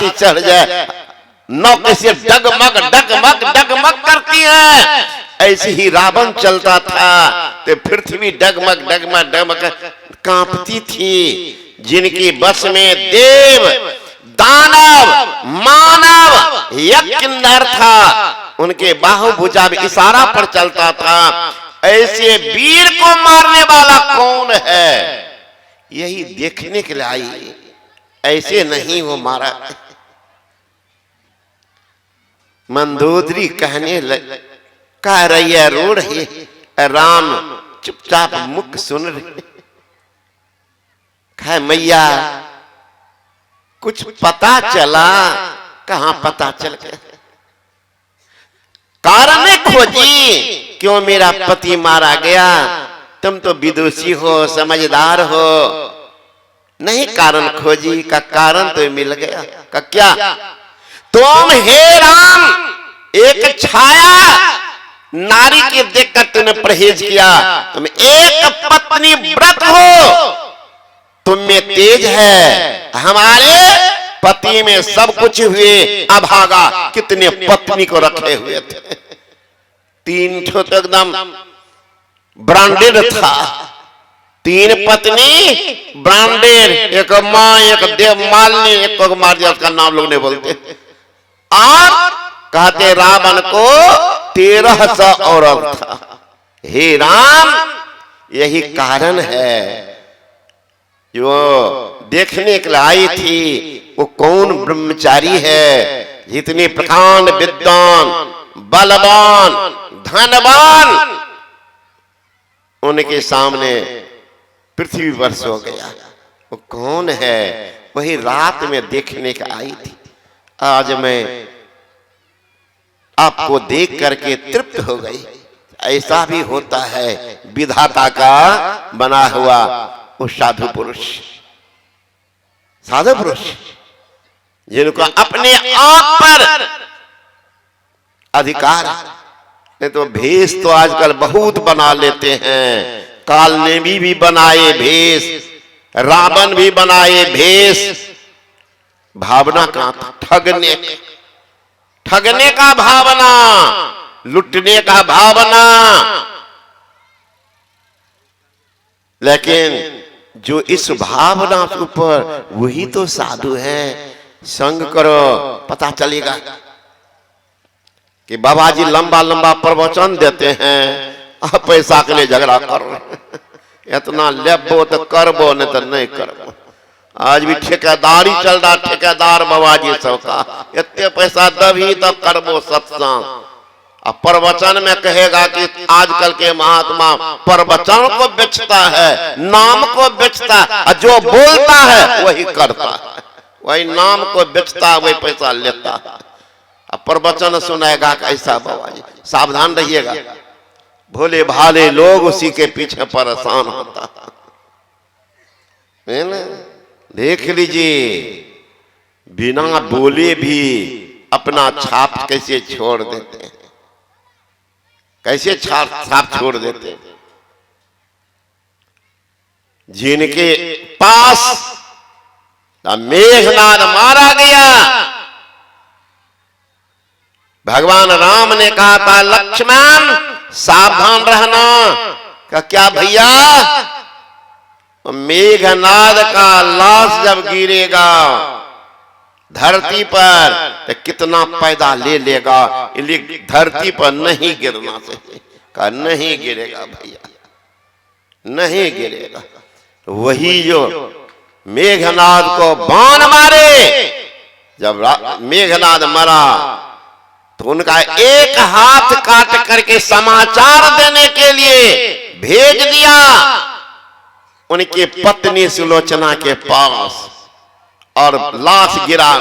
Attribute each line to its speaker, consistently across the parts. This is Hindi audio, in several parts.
Speaker 1: हाथी चढ़ जाए, नौ कैसे डगमग डगमग डगमग करती है, ऐसे ही रावण चलता था तो पृथ्वी डगमग डगमग डगमग कांपती थी। जिनकी बस में देव दानव मानव यज्ञ नर था, उनके बाहुभुजा में इशारा पर चलता था। ऐसे वीर को मारने वाला कौन है, यही देखने के लिए आई, ऐसे नहीं वो मारा। मंदोदरी कहने कह रही है, रो रही है, राम चुपचाप मुख सुन रहे। कहे मैया कुछ पता चला? कहां पता चल गया? कारण खोजी, क्यों मेरा पति मारा गया? तुम तो विदुषी हो, समझदार हो, नहीं कारण खोजी? का कारण तो मिल गया। का क्या? तुम हे राम एक छाया नारी के देखकर तुमने परहेज किया, तुम एक पत्नी व्रत हो, तुम में तेज है। हमारे पति में सब कुछ हुए अभागा, कितने पत्नी को रखे हुए थे, 3 ठो तो एकदम ब्रांडेड था, 3 पत्नी ब्रांडेड, एक माँ एक देव मालिनी, एक को मार दिया, उसका नाम लोग नहीं बोलते। और कहते रावण को 1300 औरत था। हे राम यही कारण है जो देखने के लिए आई थी, वो कौन ब्रह्मचारी है, जितने प्रकांड विद्वान बलवान धनवान, उनके सामने पृथ्वी पर सो गया। वो कौन है? वही रात में देखने के आई थी। आज मैं आपको देख करके तृप्त हो गई। ऐसा भी होता है विधाता का बना हुआ वो साधु पुरुष, साधु पुरुष जिनको अपने आप पर अधिकार। नहीं तो भेष तो आजकल बहुत बना लेते हैं, काल ने भी बनाए भेष, रावण भी बनाए भेष। भावना का ठगने का भावना, लुटने का भावना। लेकिन जो इस भावना के ऊपर, वही तो साधु है। संग करो, पता चलेगा कि बाबा जी लंबा लंबा प्रवचन देते हैं, आप पैसा के लिए झगड़ा कर रहे हैं। इतना लेबो तो करबो, नहीं तो नहीं करबो। आज भी ठेकेदारी चल रहा, ठेकेदार बाबा जी सबका, इतने पैसा दबी तो करबो सत्संग। अब प्रवचन में कहेगा कि आजकल के महात्मा प्रवचन को बेचता है, नाम को बेचता है, जो बोलता है वही करता है, वही नाम को बेचता है, वही पैसा लेता है। अब प्रवचन सुनाएगा कैसा? बाबा जी सावधान रहिएगा, भोले भाले लोग उसी के पीछे परेशान होता है ना। देख लीजिए, बिना बोले भी अपना छाप कैसे छोड़ देते हैं, कैसे छाप छोड़ देते हैं। जिनके पास मेघनाद मारा गया, भगवान राम ने कहा था लक्ष्मण सावधान रहना। का क्या भैया? मेघनाद का लाश जब गिरेगा धरती पर तो कितना पैदा ले लेगा, इसलिए धरती पर नहीं गिरना चाहिए। का नहीं गिरेगा भैया, नहीं गिरेगा। वही जो मेघनाद को बाण मारे, जब मेघनाद मरा तो उनका एक हाथ काट करके समाचार देने के लिए भेज दिया उनकी पत्नी सुलोचना के पास, और लाश गिरा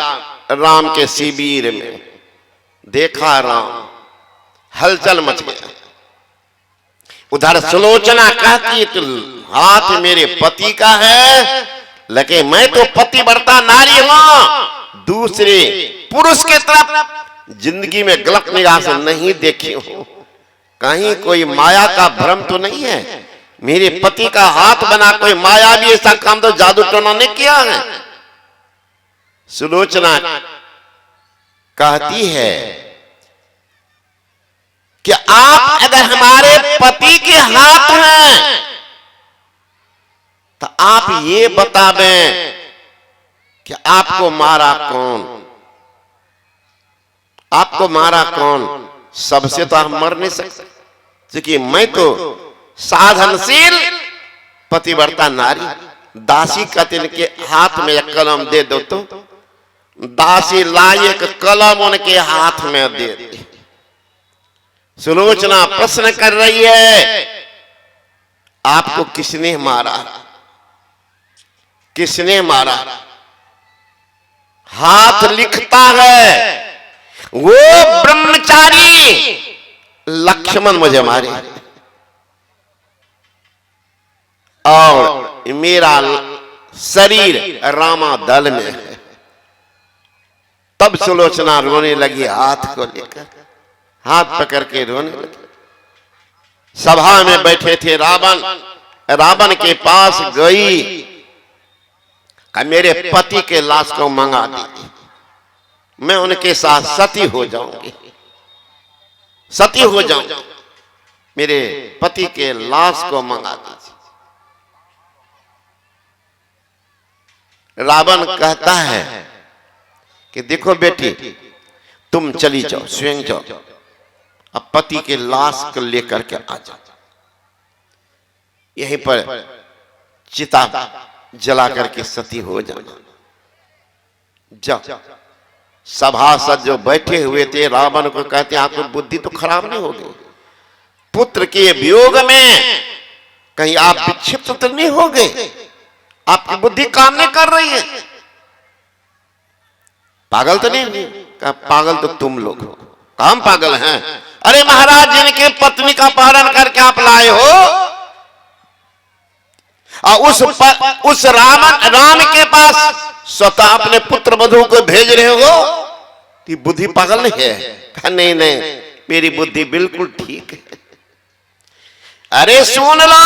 Speaker 1: राम के शिविर में। देखा राम, हलचल मच गया। उधर सुलोचना कहती तो हाथ मेरे पति का है, लेकिन मैं तो पतिव्रता नारी हूं, दूसरे पुरुष के तरफ जिंदगी में गलत निगाह से नहीं देखी हूं। कहीं कोई माया का भ्रम तो नहीं है? मेरे पति का हाथ बना कोई माया भी ऐसा काम तो जादू टोना ने किया है। सुलोचना कहती है कि आप अगर हमारे पति के हाथ हैं तो आप ये बता दें कि आपको मारा कौन, आपको मारा कौन। सबसे तो आप मर नहीं सकते, क्योंकि मैं तो साधनशील पतिव्रता नारी, दासी कतिन के हाथ में एक कलम दे दो तो दासी लाए एक कलम उनके हाथ में दे दे। सुलोचना प्रश्न कर रही है, आपको किसने मारा, किसने मारा? हाथ लिखता है वो ब्रह्मचारी लक्ष्मण मुझे मारे और मेरा शरीर रामा दल में है। तब सुलोचना रोने लगी, हाथ को लेकर, हाथ पकड़ के रोने लगी। सभा में बैठे थे रावण, रावण के पास गई, मेरे पति के लाश को मंगा दीजिए, मैं उनके साथ सती हो जाऊंगी, सती हो जाऊंगी, मेरे पति के लाश को मंगा दीजिए। रावण कहता है कि देखो बेटी, तुम चली जाओ, स्वयं जाओ, अब पति के लाश को लेकर के आ जाओ, यहीं पर चिता जला करके सती हो जाना। जाओ। सभासद जो बैठे हुए थे रावण को कहते हैं, आपकी बुद्धि तो खराब नहीं हो गई? पुत्र के वियोग में कहीं आप विक्षिप्त तो नहीं हो गए? आपकी बुद्धि काम नहीं कर रही है? पागल तो नहीं हुई? कहा पागल तो तुम लोग हो। काम पागल हैं? अरे महाराज, जिनके पत्नी का अपहरण करके आप लाए हो और उस राम के पास स्वतः अपने पुत्र वधु को भेज रहे हो, कि बुद्धि पागल नहीं है? कहा नहीं नहीं, मेरी बुद्धि बिल्कुल ठीक है। अरे सुन लो,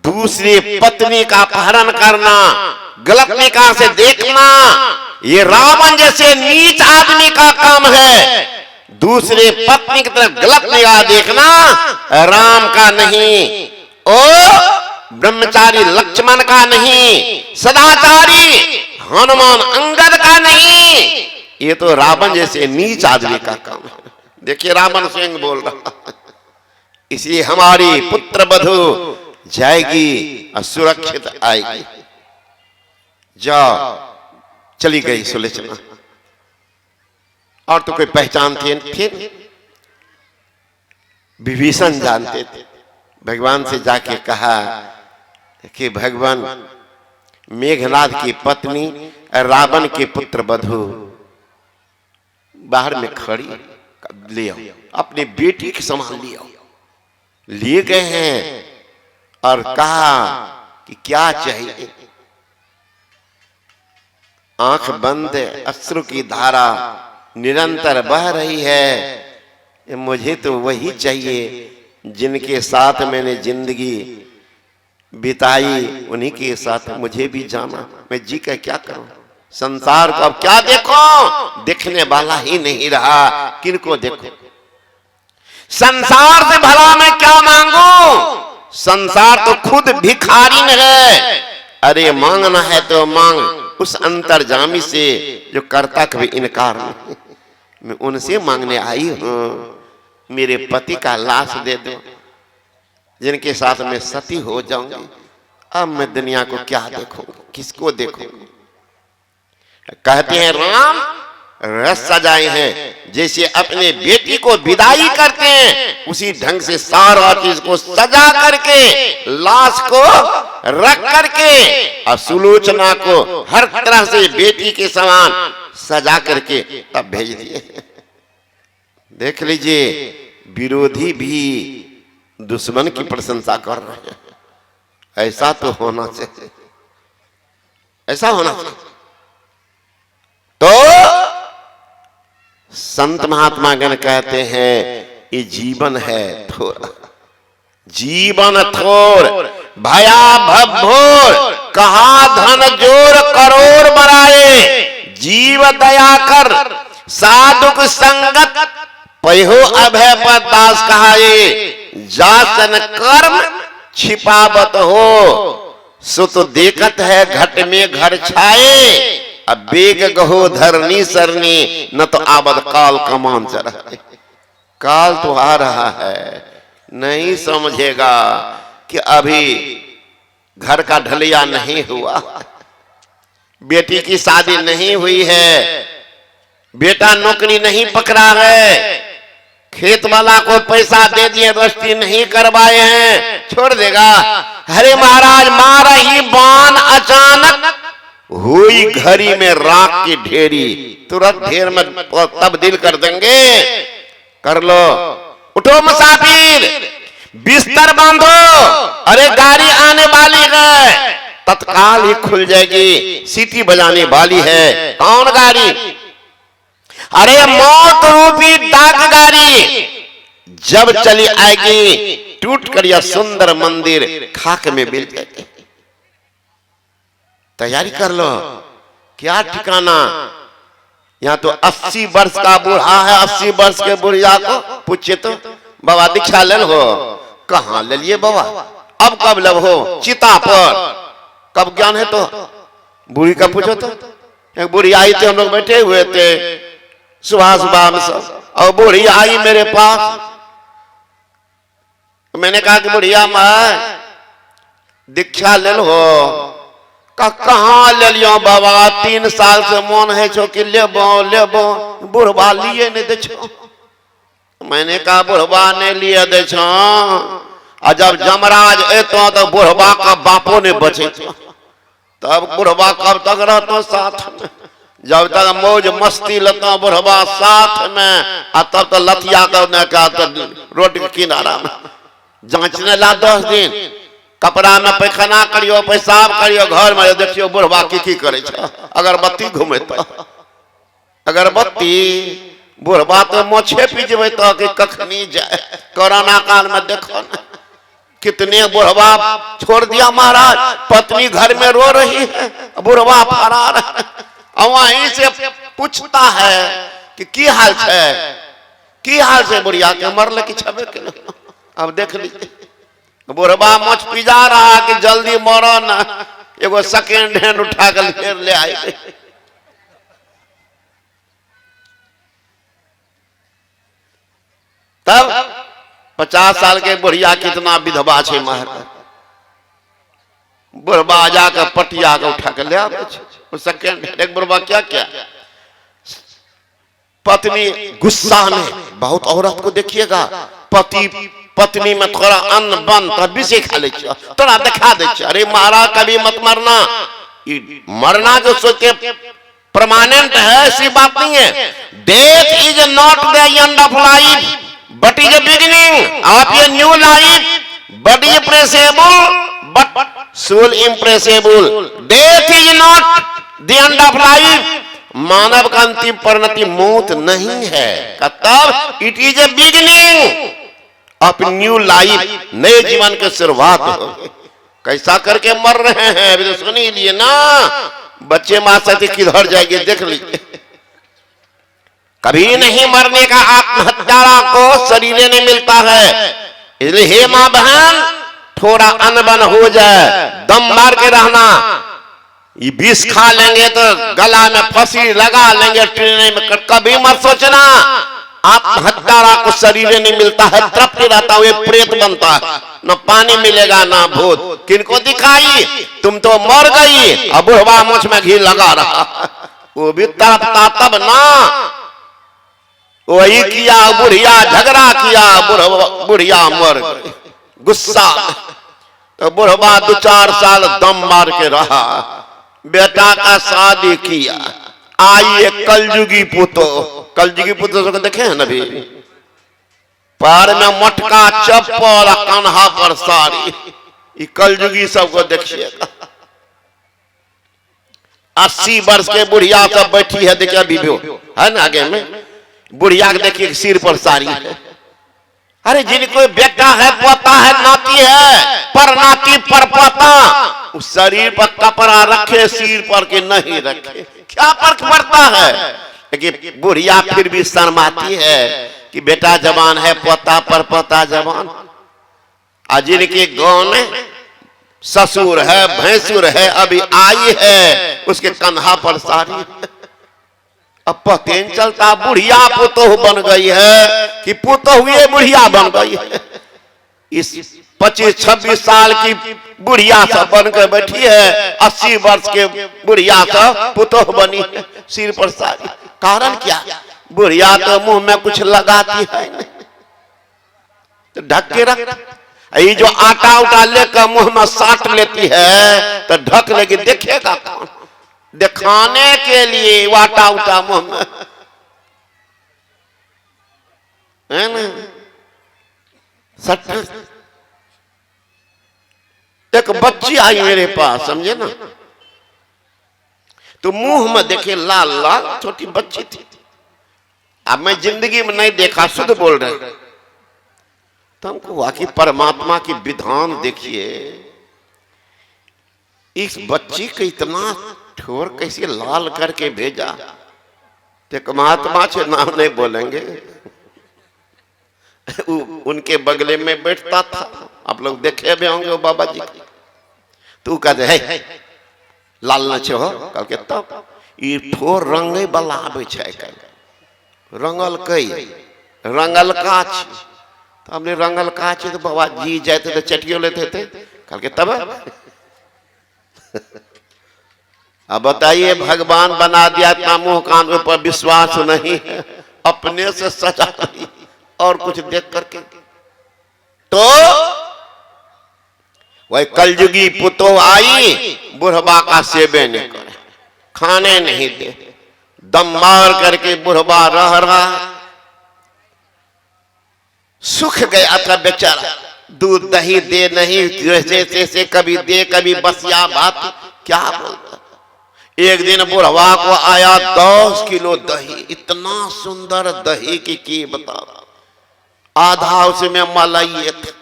Speaker 1: दूसरी पत्नी का अपहरण करना, गलत निगाह से देखना, ये रावण जैसे नीच आदमी का काम है। दूसरे पत्नी की तरफ गलत निगाह देखना राम का नहीं, ओ ब्रह्मचारी लक्ष्मण का नहीं, सदाचारी हनुमान अंगद का नहीं, ये तो रावण जैसे नीच आदमी का काम है। देखिए रावण स्वयं बोल रहा, इसलिए हमारी पुत्र वधु जाएगी और सुरक्षित आएगी। जाओ। चली गई सुलोचना। और तो कोई पहचान थे? विभीषण जानते थे। भगवान से जाके कहा कि भगवान, मेघनाथ की पत्नी रावण के पुत्र वधु बाहर में खड़ी, ले आओ, अपनी बेटी के समान ले आओ। लिए गए हैं और कहा कि क्या चाहिए? आंख बंद, अश्रु की धारा निरंतर बह रही है। मुझे तो वही चाहिए जिनके साथ मैंने जिंदगी बिताई, उन्हीं के साथ मुझे भी जाना। मैं जी का क्या करूं? संसार को अब क्या देखो? देखने वाला ही नहीं रहा, किनको देखो? संसार से भला मैं क्या मांगू? संसार तो खुद भिखारी है। अरे मांगना है तो मांग उस अंतर्जामी से जो करता कभी इनकार नहीं। मैं उनसे मांगने आई हूं, मेरे पति का लाश दे दो, जिनके साथ मैं सती हो जाऊंगी। अब मैं दुनिया को क्या देखूंगी, किसको देखूंगी? कहते हैं राम रस सजाए हैं, जैसे अपने बेटी को विदाई करते हैं उसी ढंग से सारा चीज को सजा करके, लाश को रख करके और सुलोचना को हर तरह से बेटी के समान सजा करके तब भेज दिए। देख लीजिए, विरोधी भी दुश्मन की प्रशंसा कर रहे हैं। ऐसा तो होना चाहिए, ऐसा होना चाहिए। तो संत महात्मा गण कहते हैं ये जीवन है थोड़ा, जीवन थोर भया भवोर कहा धन जोर करोड़ बराए, जीव दया कर साधुक संगत, पहो अभय पर दास कहाए, जासन कर्म छिपावत हो, सो तो देखत है घट में घर छाए, अब बेग गहो धरनी सरनी, न तो आबद काल कमान चढ़ा। काल तो आ रहा है, नहीं समझेगा कि अभी घर का ढलिया नहीं हुआ, बेटी की शादी नहीं हुई है, बेटा नौकरी नहीं पकड़ा है, खेत वाला को पैसा दे दिए रस्ती नहीं करवाए हैं, छोड़ देगा। अरे महाराज मारा ही बाण अचानक, हुई घड़ी में राख की ढेरी, तुरंत ढेर में तब्दील कर देंगे। कर लो, उठो मुसाफिर, बिस्तर बांधो, अरे गाड़ी आने वाली है, तत्काल ही खुल जाएगी, सीटी बजाने वाली है। कौन गाड़ी? अरे मौत रूपी डाक गाड़ी जब चली आएगी, टूट कर यह सुंदर मंदिर खाक में मिल जाएगी। तैयारी कर लो, क्या ठिकाना। यहाँ तो 80 वर्ष का बूढ़ा है, 80 वर्ष के बुढ़िया को पूछे तो बाबा दीक्षा ले हो, कहाँ ले लिए बाबा, अब कब लब हो, चिता पर, कब ज्ञान है तो बूढ़ी का पूछो तो। एक बुढ़ी आई थी, हम लोग बैठे हुए थे सुबह सुबह में सब, और बूढ़ी आई मेरे पास, मैंने कहा कि बुढ़िया माँ दीक्षा ले लो, कहाँ ले लियो बाबा, 3 साल से मन है छो कि लेबो, बुढ़वा लिए नहीं दे छो। मैंने कहा बुढ़वा ने लिए दे छो, और जब जमराज एतो तो बुढ़वा का बापो ने बचे, तब बुढ़वा कब तक रहता साथ में, जब तक मौज मस्ती लेता बुढ़वा साथ में, और तब तो लतिया का तो रोड के किनारा में जांचने ला 10 दिन, कपड़ा में पैखाना करियो, पेशाब करियो, घर में देखियो बुढ़वा की करे छ, अगरबत्ती घूमे तो, अगरबत्ती बुढ़वा तो मोछे पीजबे तो कि कखनी जाए। कोरोना काल में देखो ना कितने बुढ़वा छोड़ दिया महाराज, पत्नी घर में रो रही है, बुढ़वा फरार है, और वहीं से पूछता है कि की हाल है, की हाल से बुढ़िया के मरल की छबे के। अब देख लीजिए बुढ़वा मोछ पिजा रहा कि जल्दी मरो ना, एगो सेकेंड हैंड उठा कर ले आए। तब 50 साल के बुढ़िया कितना विधवा छे महाराज, बुढ़वा जाकर पटिया के उठा कर ले आवे। सेकेंड एक बुढ़वा क्या क्या, पत्नी गुस्सा में, बहुत औरत को देखिएगा पति पत्नी में थोड़ा अन्न बन तभी से खा ले, थोड़ा दिखा दे, अरे महाराज कभी मत मरना, मरना जो सोचे परमानेंट है ऐसी बात नहीं है। Death is not the end of life but is a beginning of a new life, body impressible but soul impressible. Death is not the end of life, मानव का अंतिम परिणति मौत नहीं है, तब it is a beginning of new life, नए जीवन की शुरुआत हो। कैसा करके मर रहे हैं अभी तो सुन ही लिए ना, बच्चे मां से किधर जाएंगे देख लीजिए। कभी नहीं मरने का आत्महत्या को शरीर नहीं मिलता है, इसलिए हे मां बहन थोड़ा अनबन हो जाए, दम मार के रहना। ये विष खा लेंगे तो गला में फांसी लगा लेंगे ट्रेन में, कभी मत सोचना आत्महत्या को शरीर नहीं मिलता है, तृप्त रहता हुए प्रेत बनता है, न पानी मिलेगा ना भूत। किनको दिखाई, तुम तो मर गई, अब बुढ़वा मुझ में घी लगा रहा, वो भी तड़पता तब ना, वही किया बुढ़िया झगड़ा किया, बुढ़िया मर गई गुस्सा, तो बुढ़वा 2-4 साल दम मार के रहा, बेटा का शादी किया, आई एक कलयुगी पुतो, कलयुगी पुतो को देखे हैं नबी, पैर में मटका चप्पल, कान्हा पर साड़ी, ये कलयुगी सबको देखिएगा। 80 वर्ष के बुढ़िया सब बैठी है, देखिए अभी है ना आगे में, बुढ़िया के देखिए सिर पर साड़ी है। अरे जिनको बेटा है, पोता है, नाती है, पर नाती पर पोता, उस शरीर पर कपड़ा रखे, सिर पर के नहीं रखे, क्या फर्क पड़ता है? लेकिन बुढ़िया फिर भी शर्माती है कि बेटा जवान है, पोता पर पोता जवान। आज जिनके गांव में ससुर है, भैंसुर है, अभी आई है, उसके कंधा पर साड़ी है। अब पता नहीं चलता बुढ़िया पुतोह बन गई है कि पुतोह बुढ़िया बन गई है। इस 25-26 साल की बुढ़िया सब बनकर बैठी है, 80 वर्ष के बुढ़िया सब पुतोह बनी है, सिर पर साड़ी। कारण क्या? बुढ़िया तो मुंह में कुछ लगाती है नहीं, तो ढक के रख। ये जो आटा उटा लेकर मुंह में साट लेती है तो ढक लेगी, देखेगा कौन? दिखाने के लिए वाटा उटा मुंह में, है ना? सट। एक बच्ची आई मेरे पास, समझे ना, तो मुंह में देखे लाल लाल, छोटी बच्ची थी। अब मैं जिंदगी में नहीं देखा, शुद्ध बोल रहे। तो हमको वाकई परमात्मा की विधान देखिए, इस बच्ची को इतना ठोर कैसे लाल करके भेजा। तो महात्मा से नाम नहीं बोलेंगे, उनके बगले में बैठता था, आप लोग देखे भी होंगे वो बाबा जी। तू कहते है लाल नचे हो, कल के तब ये ठोर रंगे वाला आवे छै, रंगल कई रंगल काच। तो हमने रंगल काच तो बाबा जी जाते तो चटियो लेते थे, कल के तब। अब बताइए, भगवान बना दिया, इतना मुंह कान ऊपर विश्वास नहीं है, अपने से सजा रही और कुछ देख करके। तो वही कलयुगी पुतोह आई, बुढ़बा का सेवे नहीं करे, खाने नहीं दे, दम मार करके बुढ़बा रह रहा। सुख गया था बेचारा, दूध दही दे नहीं, जैसे कभी दे कभी बसिया भात, क्या बोलता। एक दिन बुढ़वा को आया 10 किलो दही, इतना सुंदर दही की बता, आधा उसमें मलाई था।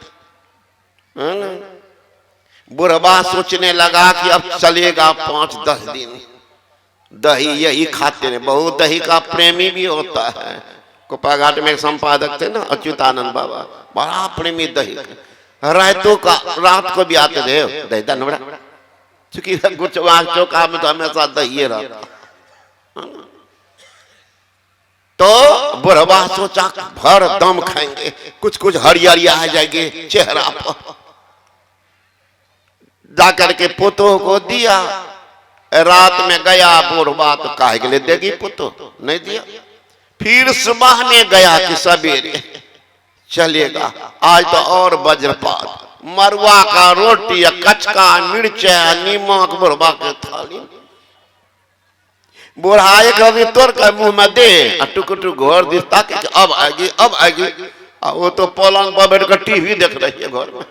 Speaker 1: बुढ़वा सोचने लगा कि अब चलेगा 5-10 दिन दही यही खाते रहे। बहुत दही का प्रेमी भी होता है। कोपाघाट में एक संपादक थे ना, अच्युतानंद बाबा, बड़ा प्रेमी दही, रातों का रात को भी आते थे दही दनवड़ा, चूंकि चौका में तो हमेशा दही रहता। तो बुढ़वा सोचा भर दम खाएंगे, कुछ कुछ हरियाली आ जाएगी चेहरा पर। जाकर के पुतोह को दिया, रात में गया बुढ़वा, तो काहे के लिए देगी पुतोह, नहीं दिया। फिर सुबह में गया कि सवेरे चलेगा, आज तो और वज्रपात, मरुआ का रोटी, कचका मिर्चा नीमक बुढ़वा के थाली। बुढ़ा एक अभी तोड़ कर मुंह में दे, टुक टुक घर दिखता कि अब आएगी अब आएगी। वो तो पलंग पर बैठ कर टीवी देख रही है घर में।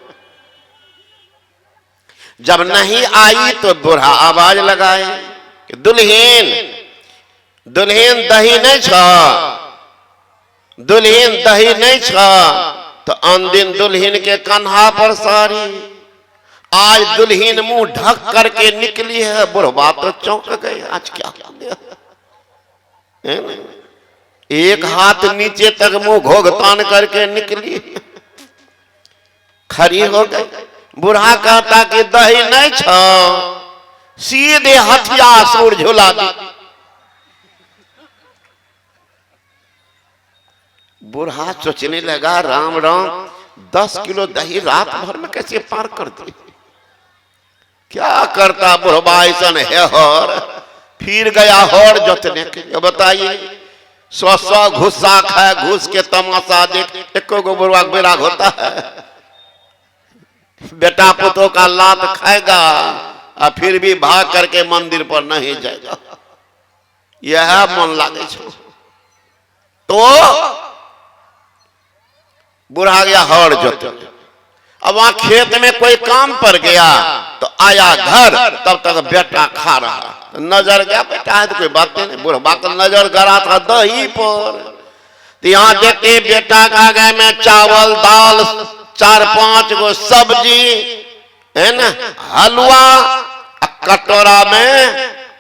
Speaker 1: जब नहीं आई तो बुढ़ा आवाज लगाए कि दुल्हन दुल्हन दही नहीं छ, दुल्हन दही नहीं छ। तो अन दिन दुल्हन के कन्हा पर साड़ी, आज दुल्हन मुंह ढक करके निकली है। बुढ़वा तो चौंक गए, आज क्या एक हाथ नीचे तक मुंह घोघतान करके निकली, खड़ी हो गई। बुढ़ा कहता कि दही नहीं छ, सीधे हथिया सूर झुला दी। बुढ़ा सोचने लगा राम राम, 10 किलो दही रात भर में कैसे पार कर दी। क्या करता बुढ़वा ऐसा है। और फिर गया हौर जोतने के लिए। बताइए, 100 घुस्सा खाए, घुस के तमाशा देख, एको गो बुढ़वा बेराग होता है। बेटा पुतों का लात खाएगा और फिर भी भाग करके मंदिर पर नहीं जाएगा, यह मन लागे। तो बुढ़ा गया हौर जोते। अब वहां खेत में कोई काम पर गया तो आया घर, तब तक बेटा खा रहा। नजर गया, बेटा है तो कोई बात नहीं। बुढ़वा का नजर गड़ा था दही पर। तो यहाँ देखते बेटा का गए में चावल दाल 4-5 गो सब्जी, है ना, हलवा कटोरा में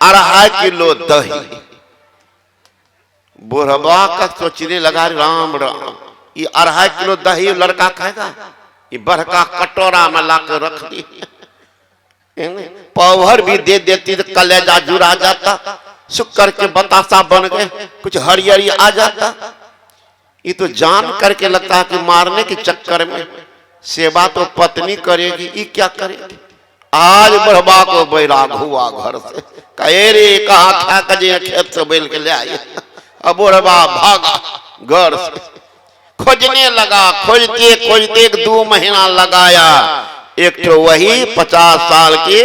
Speaker 1: 2.5 किलो दही। बुढ़वा का सोचने लगा राम राम, ये 2.5 किलो दही लड़का खाएगा? ये बड़का कटोरा में ला कर रख दी, पावर भी दे देती तो कलेजा जुड़ा जाता, शुक्र के बतासा बन गए, कुछ हरियरी आ जाता। ये तो जान करके लगता है कि मारने के चक्कर में सेवा तो पत्नी करेगी, ये क्या करेगी। आज बुढ़वा को बैराग हुआ घर से, कहे रे कहा क्या कजे खेत से बैल के ले आई। अब बुढ़वा भागा घर से, खोजने लगा, खोजते खोजते 2 महीना लगाया। एक तो वही 50 साल की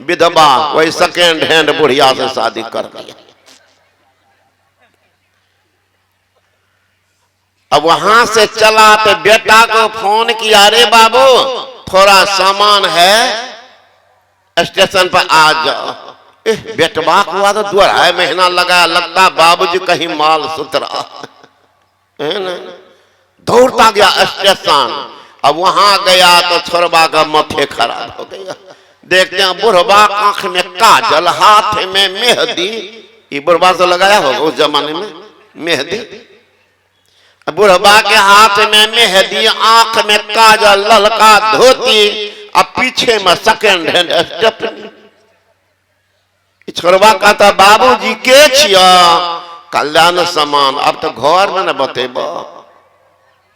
Speaker 1: विधवा, वही सेकेंड हैंड बुढ़िया से शादी कर दिया। अब वहां से चला तो बेटा को फोन किया, रे बाबू थोड़ा सामान है स्टेशन पर आ जाओ। बेटवा हुआ तो 2.5 महीना लगा, लगता बाबूजी कहीं माल सुतरा है ना। दौड़ता गया स्टेशन, अब वहां गया तो छोरबा का मथे खराब हो गया। देखते हैं बुढ़वा आंख में काजल, हाथ में मेहंदी, ये बुढ़वा से लगाया होगा उस जमाने में मेहंदी। बुढ़वा के हाथ में मेहंदी, आंख में काजल, ललका धोती, अब पीछे में सेकेंड हैंड स्टेपनी। छोरबा कहता बाबूजी के छिया? कल्याण सामान। अब तो घर में न बतेबा,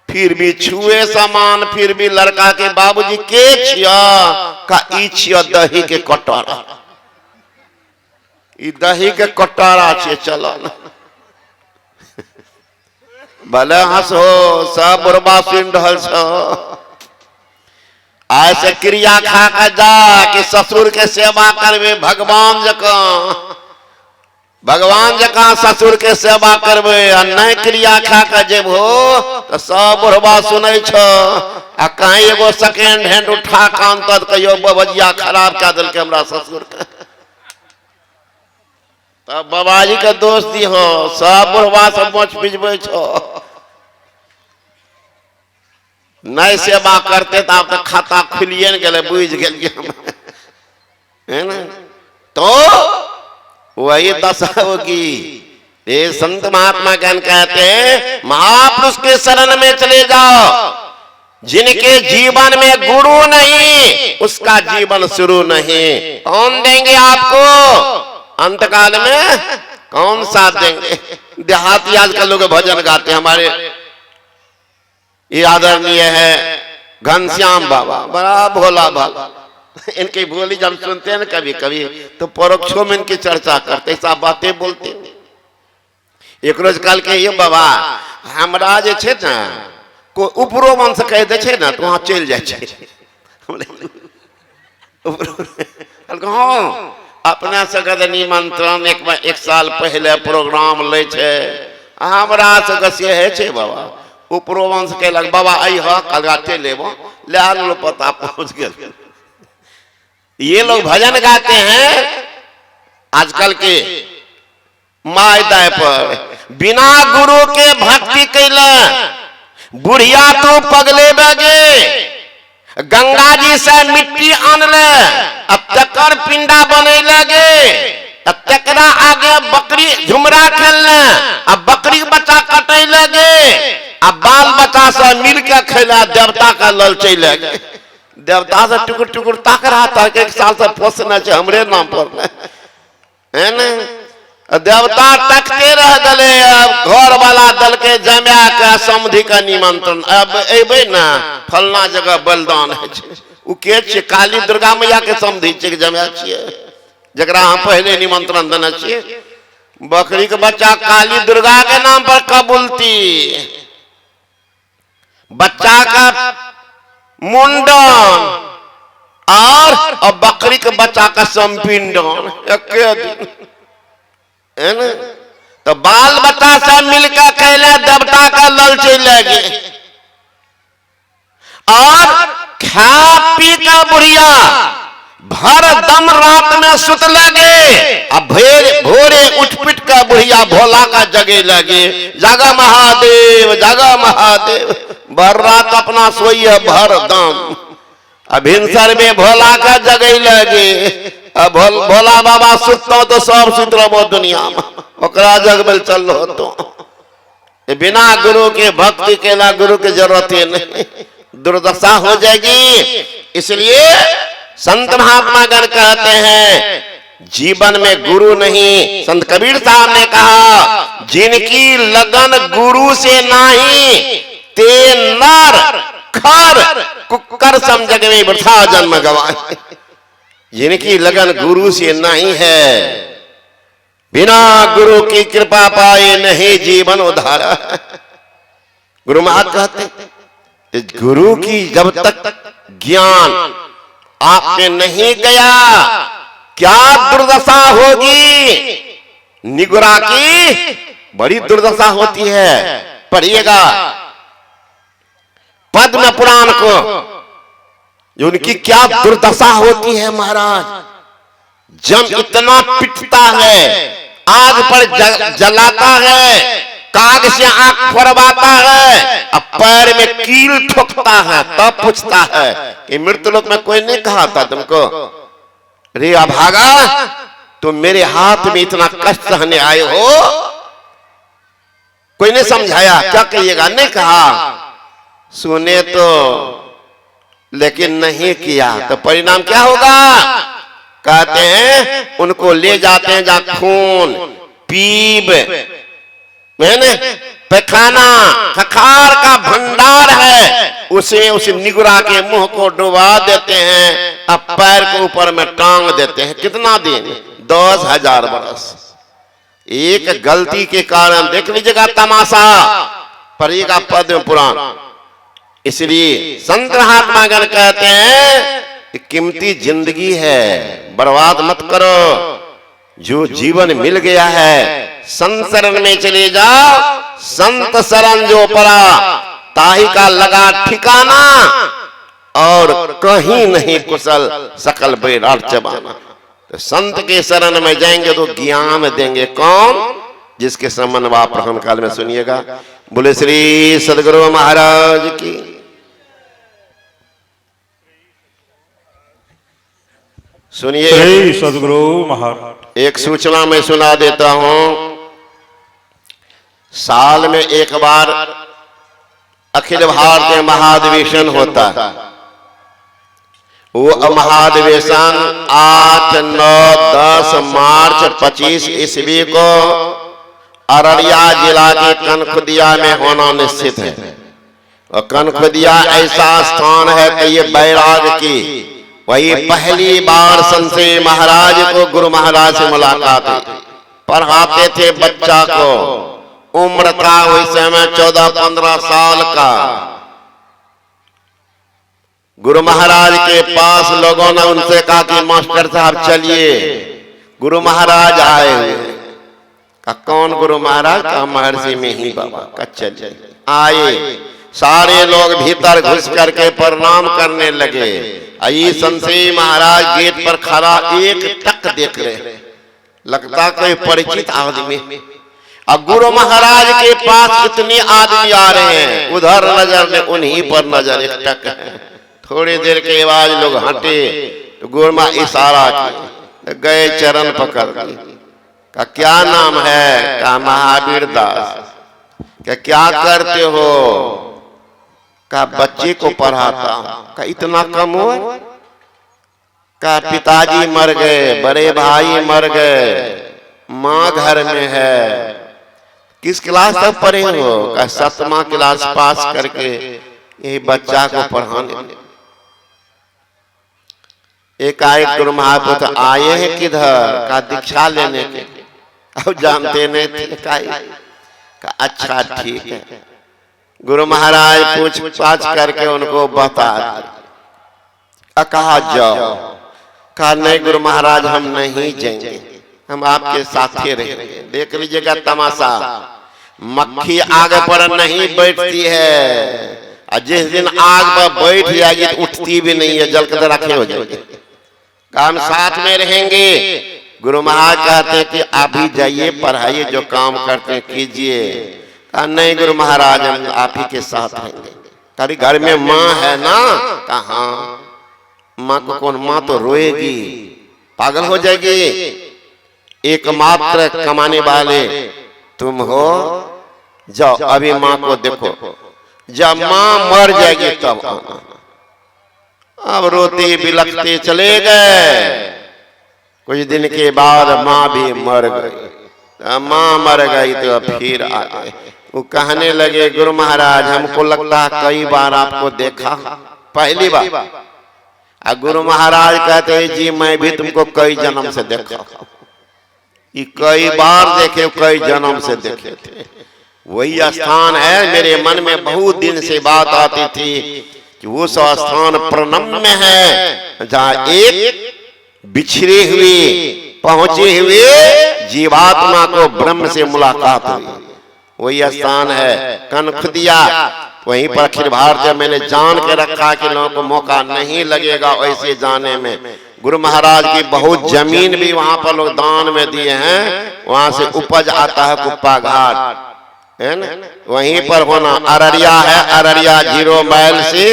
Speaker 1: फिर भी छुए सामान, फिर भी लड़का के बाबूजी के छिया? का ई छिया दही के कटोरा, ई दही के कटोरा छे, चलो न। भले हंसो, सब बुढ़वा सुन रहल छो। ऐसे क्रिया खा कर जा कि ससुर के सेवा करबे भगवान जका, भगवान जका ससुर के सेवा करबे। नहीं क्रिया खा कर जेबो तो सब बुढ़वा सुनै छो। आ कहीं एगो सेकेंड हैंड उठा कान तक कहियो बबजिया खराब क्या दिल के हमरा ससुर के, तब बाबाजी के दोष दी हो। सब बुढ़वा सब मोच पिजबे छो, नहीं सेवा करते तो आप तो खाता खुलिए न गए, बुझ गए है ना। तो वही दशा होगी। ये संत महात्मा ज्ञान कहते हैं महापुरुष के शरण में चले जाओ। जिनके जीवन में गुरु नहीं उसका जीवन शुरू नहीं। कौन देंगे आपको अंतकाल में? कौन साथ देंगे? देहाती आजकल लोग भजन गाते हैं। हमारे ये आदरणीय है घनश्याम बाबा, बड़ा भोला भाला। इनकी बोली जब सुनते हैं ना कभी कभी तो परोक्षों में इनकी चर्चा करते, सब बातें बोलते। एक रोज कल के ये बाबा हमरा जे छे ना को उपरो वंश कह दे छे ना तो वहां चल जाए छे। अपना से निमंत्रण एक साल पहले प्रोग्राम ले छे, हमरा से से है छे बाबा। उपरो वंश कहलक बाबा आई हा कलगा चल ले लो, पता पहुंच गए। ये लोग भजन गाते हैं आजकल के मायदाय पर, बिना गुरु के भक्ति कैला बुढ़िया तो पगले बगे। गंगा जी से मिट्टी आनले, अब तकर पिंडा बने लगे, अब तकरा आगे बकरी झुमरा खेलने, अब बकरी बच्चा कटे लगे, अब बाल बच्चा से मिल के खेला, देवता का ललचे लगे। देवता से टुकुर टुकुर ताक रहा था कि 1 साल से पोसना चाहिए हमरे नाम पर है ना। देवता तकते रह गए। अब घर वाला दल के जमा के समधि का निमंत्रण, अब एबे ना फलना जगह बलिदान है उ के छे? काली दुर्गा मैया के समधि छे जमा छिए, जकरा हम पहले निमंत्रण देने छिए। बकरी के बच्चा काली दुर्गा के नाम पर कबूलती, बच्चा का मुंडन और बकरी के बच्चा का संपिंडन एक दिन है ना। तो बाल बच्चा से मिलकर कहले देवता का ललचे लगे, और खा पी का बुढ़िया भर दम रात में सुत लगे। अब भोरे उठ पिट का बुढ़िया भोला का जगे लगे, जागा महादेव जागा महादेव। भर रात अपना सोई है भर दम। भिनसर में भोला का जगह लगे। अब भोला बाबा सुतो तो सब सुत रहो दुनिया में, ओकरा जग में चल रहो तो बिना गुरु के भक्ति के ना गुरु की जरूरत ही नहीं, दुर्दशा हो जाएगी। इसलिए संत महात्मा गण कहते हैं जीवन में गुरु नहीं। संत कबीर साहब ने कहा जिनकी लगन गुरु से नहीं ते नर खर कुकर सम जग में वृथा जन्म गवाए। जिनकी लगन गुरु से नहीं है, बिना गुरु की कृपा पाए नहीं जीवन उधारा। गुरु महाराज कहते गुरु की जब तक ज्ञान आपने नहीं गया क्या दुर्दशा होगी। निगुरा की बड़ी दुर्दशा होती है। पढ़िएगा पद्म पुराण को, जो उनकी क्या दुर्दशा होती है महाराज। जम इतना पिटता है, आग पर जलाता है, काग से आंख फरवाता है, अब पैर में कील ठोकता है, तब पूछता है कि मृत्युलोक में कोई नहीं कहा था तुमको, रे अभागा तुम मेरे हाथ में इतना कष्ट सहने आए हो, कोई ने समझाया क्या कहिएगा, नहीं कहा। सुने तो लेकिन नहीं किया तो परिणाम क्या होगा। कहते हैं उनको ले जाते हैं जहां खून पीप मैंने पैखाना खखार का भंडार है, उसे उस निगुरा के मुंह को डुबा देते हैं, अब पैर को ऊपर में टांग देते हैं। कितना दिन 10,000 बरस। एक गलती के कारण देख लीजिएगा तमाशा, पढ़िएगा पद्म पुराण। इसलिए संत महात्मा गण कहते हैं कीमती जिंदगी है, बर्बाद मत करो। जो जीवन मिल गया है संत शरण में चले जाओ, संत शरण जो पड़ा ताही का लगा ठिकाना, और कहीं नहीं कुशल सकल बैराट चबाना। तो संत के शरण में जाएंगे तो ज्ञान देंगे। कौन? जिसके संबंध आप प्रहन काल में सुनिएगा। बोले श्री सदगुरु महाराज की। सुनिए
Speaker 2: सदगुरु महाराज,
Speaker 1: एक सूचना मैं सुना देता हूं। साल में एक बार अखिल भारतीय महाधिवेशन होता है। वो महाधिवेशन 8, 9, 10 मार्च 25 ईस्वी को अररिया जिला के कनखुदिया में होना निश्चित है। और कनखुदिया ऐसा स्थान है कि ये बैराग की वही पहली बार संत महाराज को गुरु महाराज से मुलाकात हुई। पढ़ाते थे बच्चा को, उम्र था उस समय 14-15 साल का। गुरु महाराज के पास लोगों ने उनसे कहा कि मास्टर साहब चलिए, गुरु महाराज आए हुए। का कौन गुरु महाराज? का महर्षि में ही बाबा। का चलिए। आए, सारे लोग भीतर घुस करके प्रणाम करने लगे। आई संत महाराज गेट पर खड़ा एक टक देख रहे, लगता कोई परिचित आदमी। अब गुरु महाराज के पास इतने आदमी आ रहे हैं, उधर नजर में उन्हीं पर नजर एक टक है। थोड़ी देर के बाद लोग हटे तो गुरु मां इशारा किए, गए चरण पकड़ का क्या नाम है? का महावीर दास। क्या करते हो? का बच्चे को पढ़ाता हूं। का इतना कम हो? का पिताजी मर गए, बड़े भाई मर गए, माँ घर में है। किस क्लास तक पढ़े हो? का 7वां क्लास पास करके यही बच्चा को पढ़ाने। एकाएक गुरु महापुरुष आए हैं किधर? का दीक्षा लेने के। अब जानते नहीं थे का अच्छा ठीक है। गुरु महाराज पूछ पाछ करके उनको बता कहा जाओ। कहा नहीं गुरु महाराज हम नहीं जाएंगे, हम आपके साथ ही रहेंगे। देख लीजिएगा तमाशा, मक्खी आग पर नहीं बैठती है, और जिस दिन आग पर बैठ जाएगी तो उठती भी नहीं है, जल के रखे हो जाएगी। हम साथ में रहेंगे। गुरु महाराज कहते हैं कि आप ही जाइए, पढ़ाइए, जो काम करते हैं कीजिए। कहा नहीं गुरु महाराज हम आप ही के साथ रहेंगे। कभी घर में माँ है ना? कहा माँ को कौन, माँ तो रोएगी, पागल हो जाएगी। एकमात्र कमाने वाले तुम हो, जाओ अभी माँ को देखो, जब माँ मर जाएगी तब आना। अब रोते बिलखते चले गए। कुछ दिन के बाद माँ भी मर गई। माँ मर गई तो फिर आ गए। वो कहने लगे, गुरु महाराज हमको लगता है कई बार आपको देखा, पहली बार। गुरु महाराज कहते हैं, जी मैं भी तुमको कई जन्म से देखा। ये कई बार देखे, कई जन्म से देखे थे। वही स्थान है। मेरे मन में बहुत दिन से बात आती थी कि वो स्थान प्रणम्य है, जहाँ एक बिछड़े हुए पहुंचे हुए जीवात्मा को ब्रह्म से मुलाकात हुई। वही स्थान है कनखुदिया। वहीं पर अखिल भारतीय मैंने जान के रखा कि लोगों को मौका नहीं लगेगा वैसे जाने में। गुरु महाराज की बहुत जमीन भी वहां पर लोग दान में दिए हैं। वहां से उपज आता है कुप्पा घाट, है ना, वहीं पर होना। अररिया है, अररिया 0 माइल से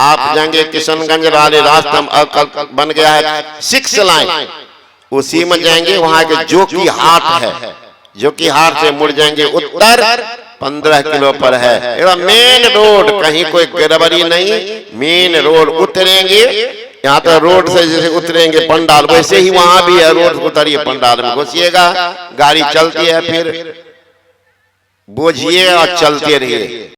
Speaker 1: आप जाएंगे किशनगंज वाले रास्ते में बन गया है 6 लाइन, उसी में जाएंगे। वहां के जो की हाट है, जो की हाट से मुड़ जाएंगे उत्तर 15 किलो पर है। मेन रोड, कहीं कोई गड़बड़ी नहीं, मेन रोड उतरेंगे। यहाँ तो रोड से जैसे उतरेंगे पंडाल, वैसे ही वहां भी है रोड, उतरिए पंडाल में घुसिएगा, गाड़ी चलती है, फिर बोझिए और चलते रहिए।